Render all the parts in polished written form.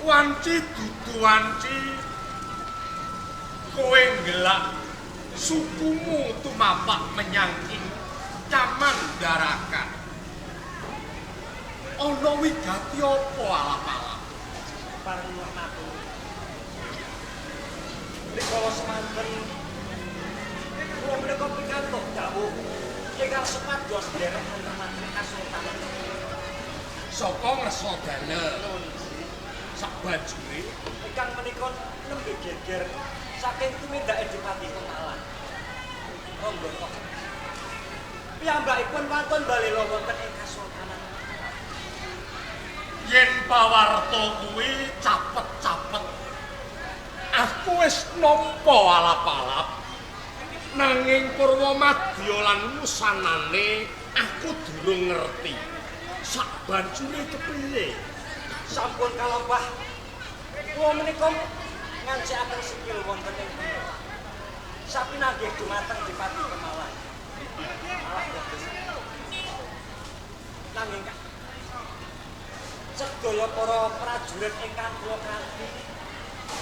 Wanci dudu wanci kowe ngelak sukumu tumapak menyang ing Kamandarakan. Ana wigati apa alap-alap? Paring matur. Rikala semanten kula menika pikantuk dawuh ingkang supados nderek wonten Menteri Kasultanan. Saka Ngresodana sabajure Ingkang menika nembe geger saking tumindak Adipati Pemalang. Monggo kok. Piyambakipun wonten balela wonten ing Kasultanan. yen pawarta kuwi capet-capet aku wis nampa alap-alap nanging Purwamadya lan wusanane aku durung ngerti sakbanjure kepriye. Sampun kalambah kula menika ngancikaken sikil wonten ing sapinanggih dumateng Adipati Pemalang. Nanging sedaya para prajurit ingkang kula kanthi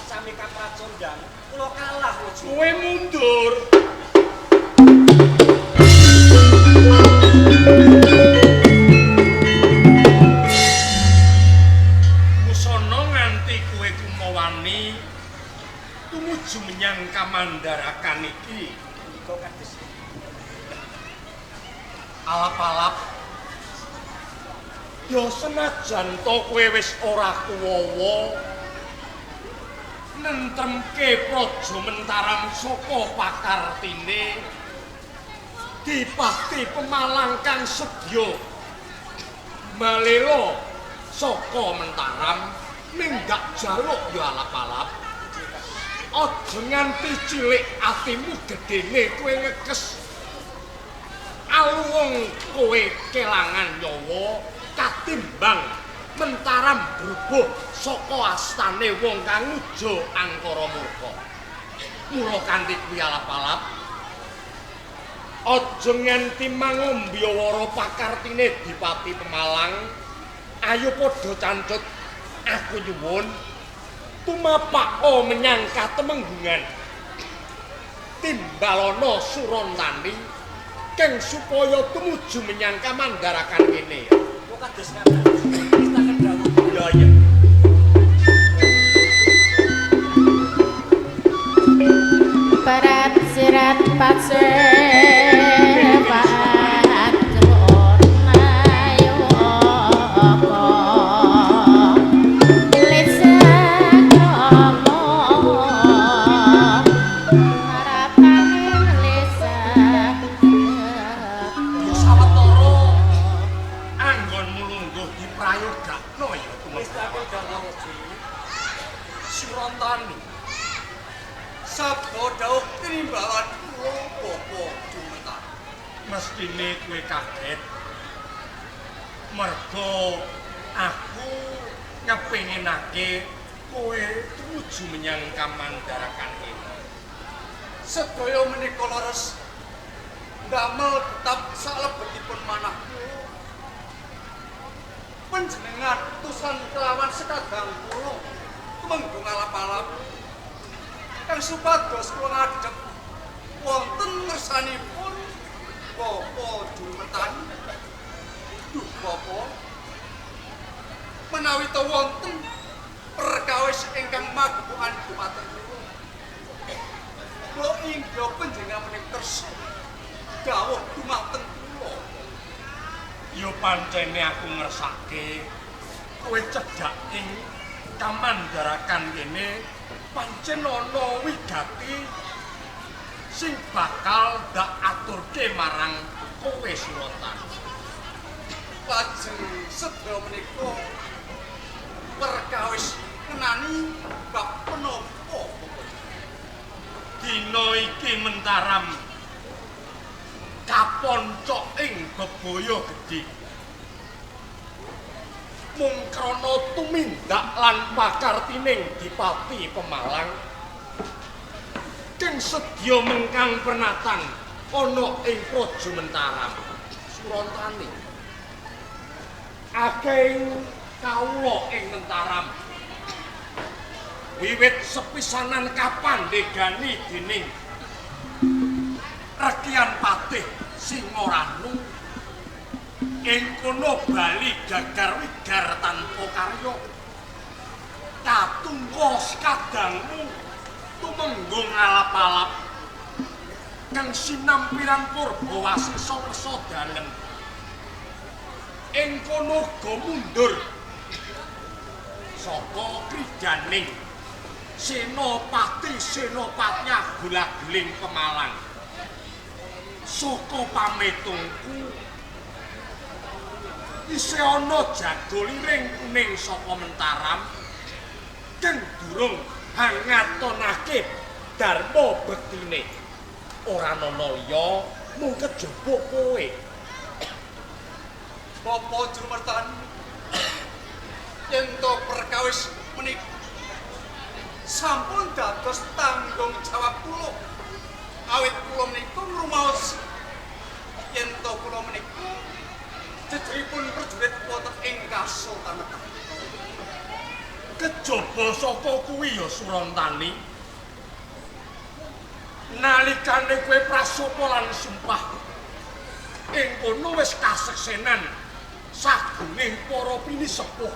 sami kapracondang kula kalah Wuju. Kowe mundur. Musana nganti kowe kumawani tumuju menyang Kamandarakan iki. Kok kados Alap-alap ya senajan to kowe wis ora kuwawa nentremke praja Mentaram saka pakartine Dipati Pemalang kang sedya malela saka Mentaram ninggak jaluk ya alap-alap. Aja nganti cilik atimu gedene kowe ngekes alung kowe kelangan nyawa katimbang Mentaram brubuh saka astane wong kang uja angkara murka. Mula kanthi kuwi alap-alap aja nganti mangombya pakartine Dipati Pemalang. Ayo padha cancut aku nyuwun tumapak menyang Katemenggungan timbalana Surantani keng supaya tumuju menyang Kamandarakan kene. kok kados ngaten. Istaken dawuh. Ya ya. Parat sirat patse Surantani sabda dawuh tinimbalan kula apa dumetan. Mestine kowe kaget merga aku ngepenginake kowe tumuju menyang Kamandarakan ini. Sedaya menika leres damel tetap salebetipun manah kula. Panjenengan utusan kelawan sekadang kula tumenggung alap-alap kang supados kula ngadhep wonten ngersanipun Bapa Dumetan. Duh Bapa, menawi ta wonten perkawis ingkang magepokan dumateng kula. Kula inggih panjenengan menika kersa dawuh dumateng kula. Ya pancene aku ngersake kowe cedhak ing Kamandarakan kene pancen ana wigati sing bakal dak aturke marang kowe Surantani. Lajeng sedaya menika perkawis ngenani bab menapa Dina iki Mentaram kaponcok ing bebaya gedhe. Mung krana tumindak lan pakartining Dipati Pemalang kang sedya mengkang pernatan ana ing Praja Mentaram Surantani. Akeh kawula ing Mentaram wiwit sepisanan kapandhegani dening Rekian Patih Singoranu ing kono bali gagar wigar tanpa karya katungkos kadangmu tumenggung alap-alap kang sinampiran purba wasisa wesa dalem ing kono go mundur saka kridaning Senopati Senopatnya gula-guling Pemalang saka pametungku isih ana jagoliring kuning saka Mentaram kang durung hangatonake dharma bektine ora ana liya mung kejaba kowe Bapa Jurmertani yen to perkawis menika sampun dados tanggung jawab kula awit kula menika ngrumaos yen to kula menika jejeripun prajurit wonten ing Kasultanan kejaba saka kuwi ya Surantani nalikane kowe prasapa lan sumpah ing kono wis kaseksenan sagunging para pinisepuh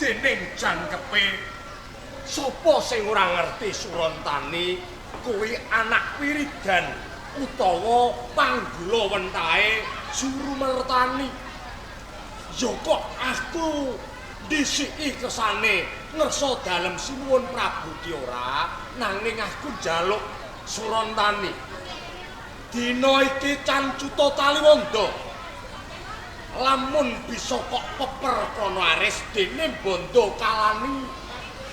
dening jangkepe sapa sing ora ngerti Surantani kuwi anak wiridan utawa panggula wentahe Jurmertani ya kok aku disiki kesane ngersa dalem sinuwun Prabu ki ora nanging aku njaluk Surantani dina iki Cancuta Taliwondo lamun bisa kok peper kono aris dene bondo kalani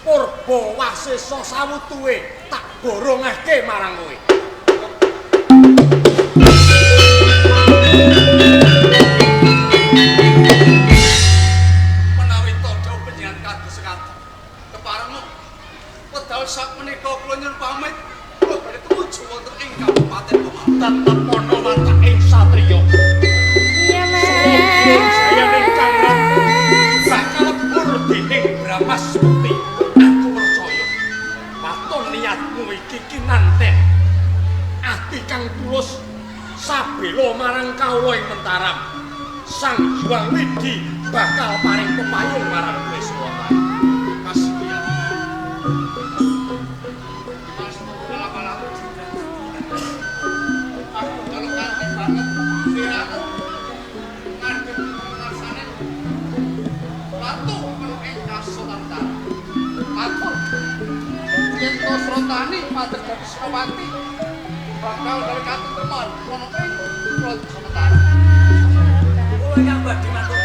purba wasesa sawutuhe tak borongake marang kowe menawi tandha panjenengan kados sekaten kepareng wedal sak menika kula nyuwun pamit kula badhe tumuju wonten ing Kabupaten Pemalang tetep ana watake satriya saya ning kanggo bakal lebur dening Brahmastuti aku percaya paton niatmu iki kinanten ati kang tulus sabela marang kawula ing Mentaram Sang Hyang Widi bakal paring pepayung marang kowe semua kasihan aku jaluk kanthi banget siraku ngadep rasane ratu ing Kasultanan matur yen to Surantani matur dadi Senopati bakal dari kateteman kono ing Kasultanan Kowe kang badhe matur